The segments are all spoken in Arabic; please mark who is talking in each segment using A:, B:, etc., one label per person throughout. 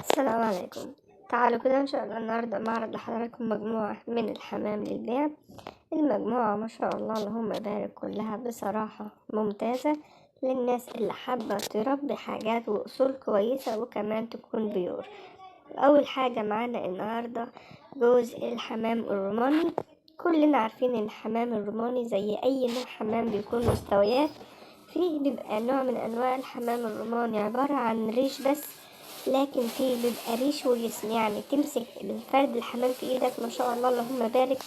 A: السلام عليكم. تعالوا كده إن شاء الله النهاردة معرض لحضراتكم مجموعة من الحمام للبيع. المجموعة ما شاء الله اللهم بارك كلها بصراحة ممتازة للناس اللي حابة تربي حاجات وأصول كويسة وكمان تكون بيور. أول حاجة معانا النهاردة جوز الحمام الروماني. كلنا عارفين إن الحمام الروماني زي أي نوع حمام بيكون مستويات. فيه بيبقى نوع من أنواع الحمام الروماني عبارة عن ريش بس، لكن فيه بيبقى ريش وجسم، يعني تمسك بالفرد الحمام في ايدك ما شاء الله اللهم بارك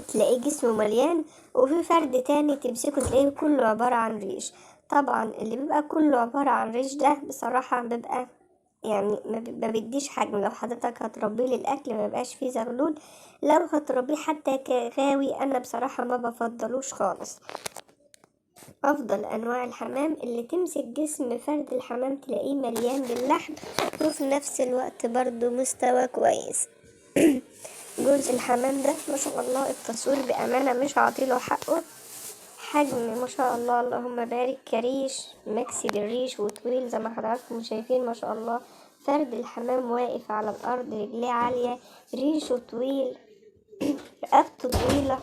A: تلاقيه جسمه مليان، وفي فرد تاني تمسكه تلاقيه كله عبارة عن ريش. طبعا اللي بيبقى كله عبارة عن ريش ده بصراحة بيبقى يعني ما بيديش حجم. لو حضرتك هتربيه للأكل ما بيبقاش فيه زغلول، لو هتربيه حتى كغاوي أنا بصراحة ما بفضلوش خالص. أفضل أنواع الحمام اللي تمسك جسم فرد الحمام تلاقيه مليان باللحم وفي نفس الوقت برضو مستوى كويس. جوز الحمام ده ما شاء الله التصوير بأمانة مش عاطيله حقه. حجم ما شاء الله اللهم بارك، كريش مكسي بالريش وطويل زي ما حضراتكم شايفين ما شاء الله. فرد الحمام واقف على الأرض، رجليه عالية، ريشه طويل، رقبته طويلة،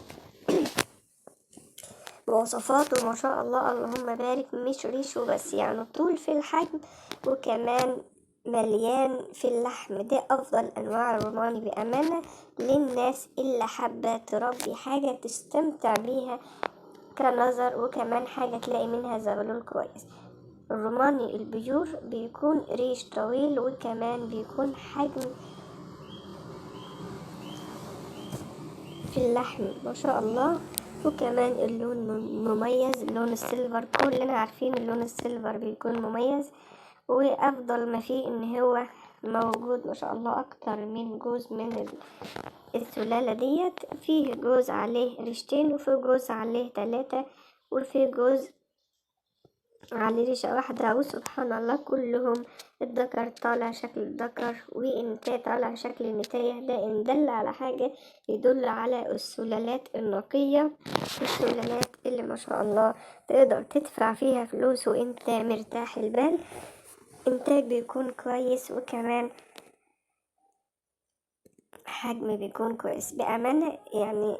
A: مواصفاته ما شاء الله اللهم بارك مش ريشه بس، يعني طول في الحجم وكمان مليان في اللحم. ده أفضل أنواع الروماني بأمانة للناس اللي حابة تربي حاجة تستمتع بيها كنظر وكمان حاجة تلاقي منها زغلول كويس. الروماني البيور بيكون ريش طويل وكمان بيكون حجم في اللحم ما شاء الله، وكمان اللون مميز، لون السيلفر كلنا عارفين اللون السيلفر بيكون مميز. وافضل ما فيه ان هو موجود ما شاء الله اكتر من جوز من السلالة ديت. فيه جوز عليه ريشتين، وفيه جوز عليه 3، وفيه جوز عليه ريشة واحدة. وسبحان الله كلهم الذكر طالع شكل الذكر والنتاية طالع شكل النتاية. ده إن دل على حاجة يدل على السلالات النقية، السلالات اللي ما شاء الله تقدر تدفع فيها فلوس وانت مرتاح البال. انتاج بيكون كويس وكمان حجم بيكون كويس بأمانة. يعني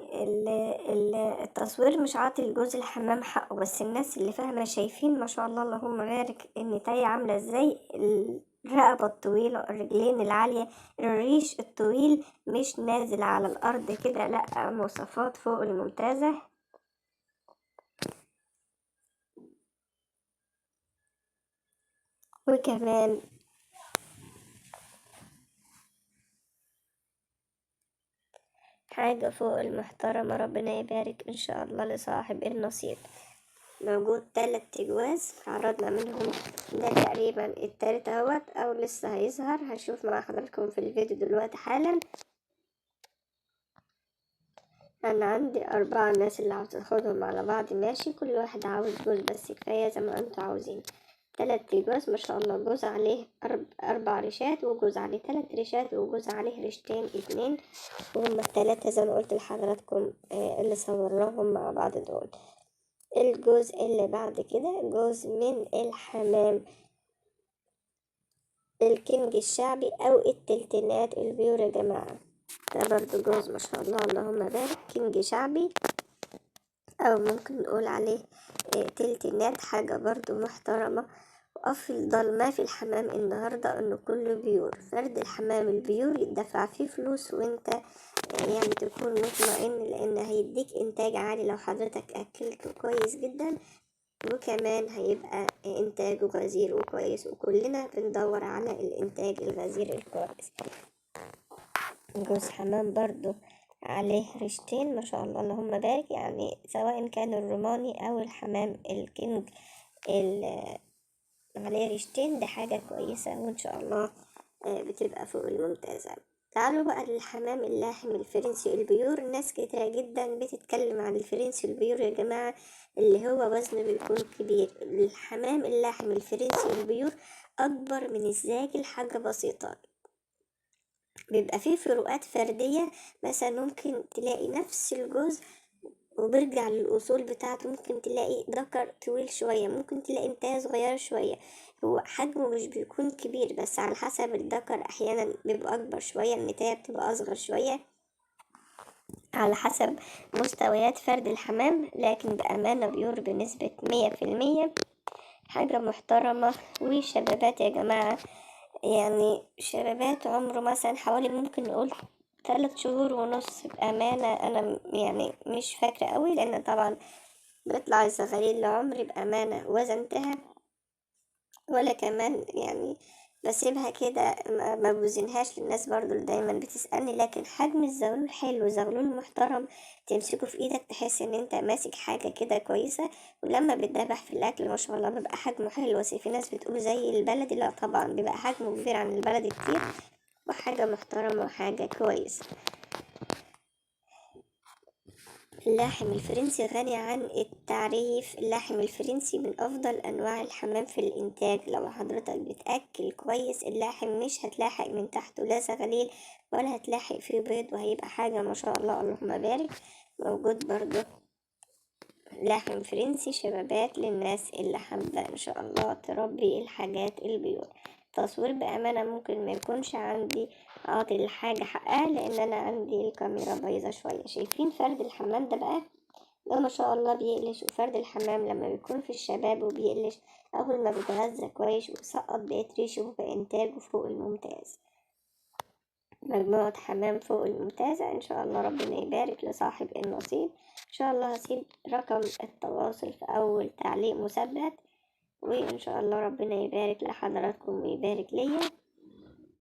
A: التصوير مش عاطي لجوز الحمام حقه، بس الناس اللي فاهمة شايفين ما شاء الله اللهم بارك النتاية عاملة ازاي، الرقبة الطويلة، الرجلين العالية، الريش الطويل مش نازل على الأرض كده، لأ مواصفات فوق الممتازة. وكمان حاجة فوق المحترمة، ربنا يبارك إن شاء الله لصاحب النصيب. موجود 3 جواز عرضنا منهم، ده تقريبا التالت اهوت او لسه هيظهر، هشوف مع حضراتكم في الفيديو دلوقتي حالا. انا عندي 4 ناس اللي عاوز تاخدهم على بعض ماشي، كل واحد عاوز جوز بس كفاية زي ما انتوا عاوزين. 3 جواز ما شاء الله، جوز عليه 4 ريشات، وجوز عليه 3 ريشات، وجوز عليه ريشتين 2، وهم ال3 زي ما قلت لحضراتكم اللي صورناهم مع بعض دول. الجوز اللي بعد كده جوز من الحمام الكينج الشعبي او التلتينات البيور يا جماعة. ده برضو جوز ما شاء الله اللهم بارك كينج شعبي، او ممكن نقول عليه تلتينات، حاجة برضو محترمة. وافضل ما في الحمام النهاردة انه كله بيور. فرد الحمام البيور يدفع فيه فلوس وانت يعني تكون مطمئن، لان هيديك انتاج عالي لو حضرتك اكلته كويس جدا، وكمان هيبقى إنتاجه غزير وكويس، وكلنا بندور على الإنتاج الغزير الكويس. جوز حمام برضو عليه ريشتين ما شاء الله اللهم بارك، يعني سواء كان الروماني أو الحمام الكينج عليه ريشتين، ده حاجة كويسة وإن شاء الله بتبقى فوق الممتازة. تعالوا بقى للحمام اللاحم الفرنسي البيور. ناس كتيرة جدا بتتكلم عن الفرنسي البيور يا جماعة، اللي هو وزنه بيكون كبير. الحمام اللاحم الفرنسي البيور أكبر من الزاجل حاجة بسيطة، بيبقى فيه فروقات فردية. مثلا ممكن تلاقي نفس الجوز وبرجع للأصول بتاعته، ممكن تلاقي ذكر طويل شوية، ممكن تلاقي انتاية صغيرة شوية. هو حجمه مش بيكون كبير، بس على حسب الذكر أحيانا بيبقى أكبر شوية، النتاية بتبقى أصغر شوية، على حسب مستويات فرد الحمام. لكن بأمانة بيور بنسبة 100%، حاجة محترمة. وشبابات يا جماعة، يعني شبابات عمره مثلا حوالي ممكن نقول 3 شهور ونص. بأمانة أنا يعني مش فاكرة قوي، لأن طبعا بيطلع الزغاليل لعمري بأمانة وزنتها، ولا كمان يعني بسيبها كده ما بوزنهاش للناس برضو اللي دايما بتسألني. لكن حجم الزغلول حلو، زغلول محترم، تمسكه في ايدك تحس ان انت ماسك حاجة كده كويسة. ولما بيتذبح في الاكل ما شاء الله بيبقى حجمه حلو. بس في ناس بتقول زي البلدي، لا طبعا بيبقى حجمه كبير عن البلدي كتير، وحاجة محترمة وحاجة كويسة. اللاحم الفرنسي غني عن التعريف. اللاحم الفرنسي من أفضل أنواع الحمام في الإنتاج. لو حضرتك بتأكل كويس اللاحم مش هتلاحق من تحته لا زغليل ولا هتلاحق فيه بيض، وهيبقى حاجة ما شاء الله اللهم بارك. موجود برضو لاحم فرنسي شبابات للناس اللي حابة إن شاء الله تربي الحاجات البيور. تصوير بأمانة ممكن ما يكونش عندي عاطي الحاجة حقها، لأن أنا عندي الكاميرا بايظة شوية. شايفين فرد الحمام ده بقى؟ ده ما شاء الله بيقلش. وفرد الحمام لما بيكون في الشباب وبيقلش، أول ما بيتغذى كويس ويسقط بقيت ريشه بإنتاجه فوق الممتاز. مجموعة حمام فوق الممتازة إن شاء الله. ربنا يبارك لصاحب النصيب. إن شاء الله هسيب رقم التواصل في أول تعليق مثبت، وإن شاء الله ربنا يبارك لحضراتكم ويبارك ليا.